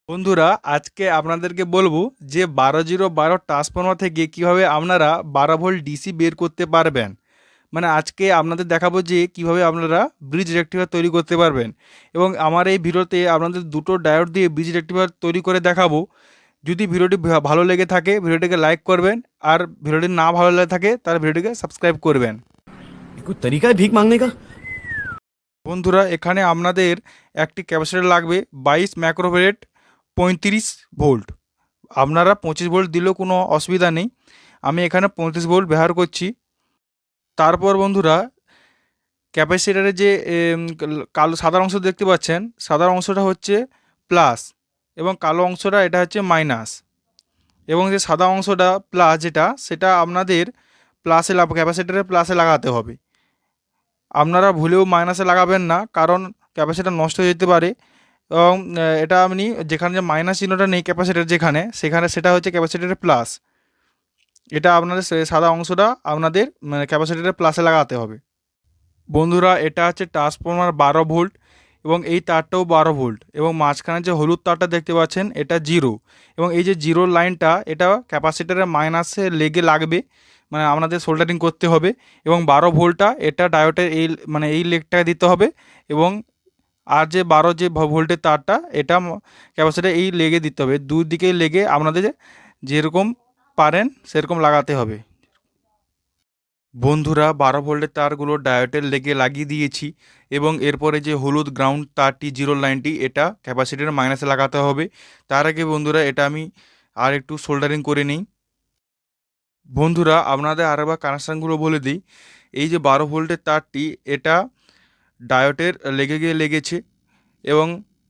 বন্ধুরা, আজকে আপনাদেরকে বলবো যে 12 ট্রান্সফর্মার থেকে কিভাবে আপনারা 12 ভোল্ট ডিসি বের করতে পারবেন। মানে আজকে আপনাদের দেখাবো যে কিভাবে আপনারা ব্রিজ রেক্টিফায়ার তৈরি করতে পারবেন। এবং আমার এই ভিডিওতে আপনাদের দুটো ডায়োড দিয়ে ব্রিজ রেক্টিফায়ার তৈরি করে দেখাবো। যদি ভিডিওটি ভালো লেগে থাকে ভিডিওটিকে লাইক করবেন, আর ভিডিওটি না ভালো লেগে থাকে তাহলে ভিডিওটিকে সাবস্ক্রাইব করবেন। कोई तरीका है भीख मांगने का। বন্ধুরা, এখানে আপনাদের একটি ক্যাপাসিটর লাগবে 22 মাইক্রোফ্যারাড 35 ভোল্ট। আপনারা 25 ভোল্ট দিলেও কোনো অসুবিধা নেই, আমি এখানে 35 ভোল্ট ব্যবহার করছি। তারপর বন্ধুরা, ক্যাপাসিটারের যে কালো সাদা অংশ দেখতে পাচ্ছেন, সাদা অংশটা হচ্ছে প্লাস এবং কালো অংশটা এটা হচ্ছে মাইনাস। এবং যে সাদা অংশটা প্লাস যেটা, সেটা আপনাদের ক্যাপাসিটারের প্লাসে লাগাতে হবে। আপনারা ভুলেও মাইনাসে লাগাবেন না, কারণ ক্যাপাসিটার নষ্ট হয়ে যেতে পারে। এবং এটা আপনি যেখানে যে মাইনাস চিহ্নটা নেই ক্যাপাসিটার যেখানে, সেখানে সেটা হচ্ছে ক্যাপাসিটারের প্লাস। এটা আপনাদের সাদা অংশটা আপনাদের ক্যাপাসিটারের প্লাসে লাগাতে হবে। বন্ধুরা, এটা হচ্ছে ট্রান্সফর্মার 12 ভোল্ট এবং এই তারটাও 12 ভোল্ট, এবং মাঝখানে যে হলুদ তারটা দেখতে পাচ্ছেন এটা জিরো। এবং এই যে জিরো লাইনটা এটা ক্যাপাসিটারের মাইনাসে লেগে লাগবে, মানে আপনাদের সোল্ডারিং করতে হবে। এবং 12 ভোল্টটা এটা ডায়োডের এই লেগটায় দিতে হবে। এবং আর যে 12 ভোল্টের তারটা এটা ক্যাপাসিটার এই লেগে দিতে হবে। দুই দিকে লেগে আপনাদের যেরকম পারেন সেরকম লাগাতে হবে। বন্ধুরা, 12 ভোল্টের তারগুলো ডায়োডের লেগে লাগিয়ে দিয়েছি, এবং এরপরে যে হলুদ গ্রাউন্ড তারটি জিরো লাইনটি এটা ক্যাপাসিটারের মাইনাসে লাগাতে হবে। তার আগে বন্ধুরা এটা আমি আর একটু সোল্ডারিং করে নিই। বন্ধুরা, আপনাদের আরেকবার কানেকশানগুলো বলে দিই। এই যে 12 ভোল্টের তারটি এটা ডায়োডের লেগে গিয়ে লেগেছে, এবং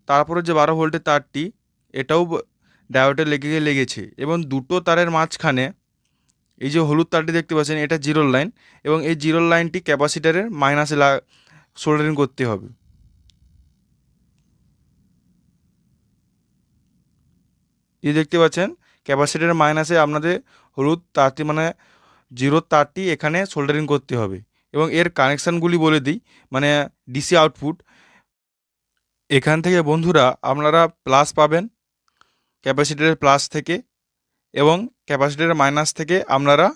তারপরে যে 12 ভোল্টের তারটি এটাও ডায়োডের লেগে গিয়ে লেগেছে। এবং দুটো তারের মাঝখানে এই যে হলুদ তারটি দেখতে পাচ্ছেন এটা জিরোর লাইন, এবং এই জিরোর লাইনটি ক্যাপাসিটারের মাইনাসে সোল্ডারিং করতে হবে। এই দেখতে পাচ্ছেন ক্যাপাসিটারের মাইনাসে আপনাদের হলুদ তারটি মানে জিরোর তারটি এখানে সোল্ডারিং করতে হবে। এবং এর কানেকশানগুলি বলে দিই, মানে ডিসি আউটপুট এখান থেকে বন্ধুরা আপনারা প্লাস পাবেন ক্যাপাসিটারের প্লাস থেকে, এবং ক্যাপাসিটারের মাইনাস থেকে আপনারা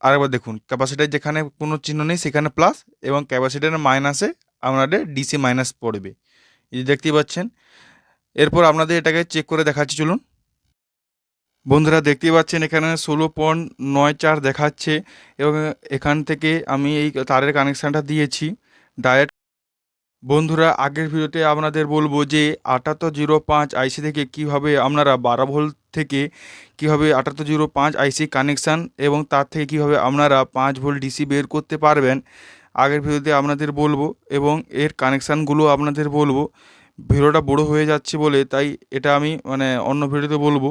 আরেকবার দেখুন, ক্যাপাসিটার যেখানে কোনো চিহ্ন নেই সেখানে প্লাস, এবং ক্যাপাসিটারের মাইনাসে আপনাদের ডিসি মাইনাস পড়বে। এই যে দেখতেই পাচ্ছেন। এরপর আপনাদের এটাকে চেক করে দেখাচ্ছি, চলুন। বন্ধুরা, দেখতেই পাচ্ছেন এখানে 16.94 দেখাচ্ছে, এবং এখান থেকে আমি এই তারের কানেকশানটা দিয়েছি ডাইরেক্ট। বন্ধুরা, আগের ভিডিওতে আপনাদের বলবো যে 7805 আইসি থেকে কিভাবে আপনারা 12 ভোল্ট থেকে কিভাবে 7805 আইসি কানেকশান, এবং তার থেকে কিভাবে আপনারা 5 ভোল্ট ডিসি বের করতে পারবেন আগের ভিডিওতে আপনাদের বলবো, এবং এর কানেকশানগুলো আপনাদের বলবো। ভিডিওটা বড় হয়ে যাচ্ছে বলে তাই এটা আমি অন্য ভিডিওতে বলবো।